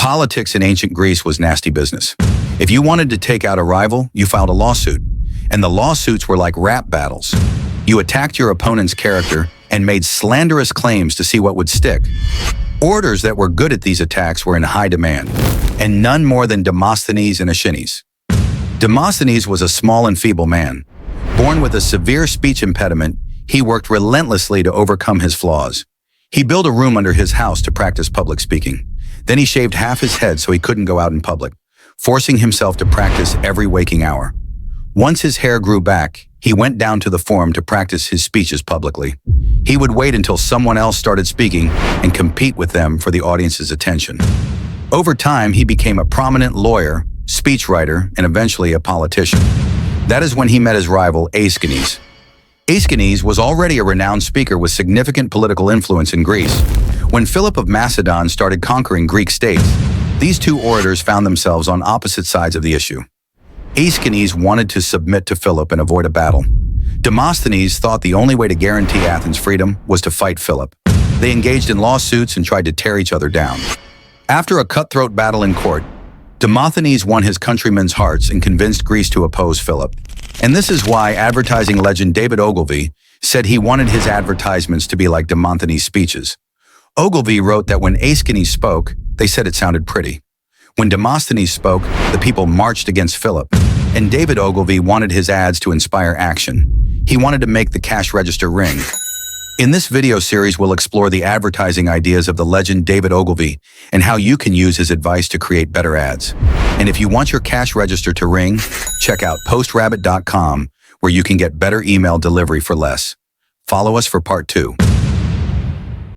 Politics in ancient Greece was nasty business. If you wanted to take out a rival, you filed a lawsuit. And the lawsuits were like rap battles. You attacked your opponent's character and made slanderous claims to see what would stick. Orators that were good at these attacks were in high demand, and none more than Demosthenes and Aeschines. Demosthenes was a small and feeble man. Born with a severe speech impediment, he worked relentlessly to overcome his flaws. He built a room under his house to practice public speaking. Then he shaved half his head so he couldn't go out in public, forcing himself to practice every waking hour. Once his hair grew back, he went down to the forum to practice his speeches publicly. He would wait until someone else started speaking and compete with them for the audience's attention. Over time, he became a prominent lawyer, speechwriter, and eventually a politician. That is when he met his rival, Aeschines. Aeschines was already a renowned speaker with significant political influence in Greece. When Philip of Macedon started conquering Greek states, these two orators found themselves on opposite sides of the issue. Aeschines wanted to submit to Philip and avoid a battle. Demosthenes thought the only way to guarantee Athens' freedom was to fight Philip. They engaged in lawsuits and tried to tear each other down. After a cutthroat battle in court, Demosthenes won his countrymen's hearts and convinced Greece to oppose Philip. And this is why advertising legend David Ogilvy said he wanted his advertisements to be like Demosthenes' speeches. Ogilvy wrote that when Aeschines spoke, they said it sounded pretty. When Demosthenes spoke, the people marched against Philip. And David Ogilvy wanted his ads to inspire action. He wanted to make the cash register ring. In this video series, we'll explore the advertising ideas of the legend David Ogilvy and how you can use his advice to create better ads. And if you want your cash register to ring, check out postrabbit.com, where you can get better email delivery for less. Follow us for part 2.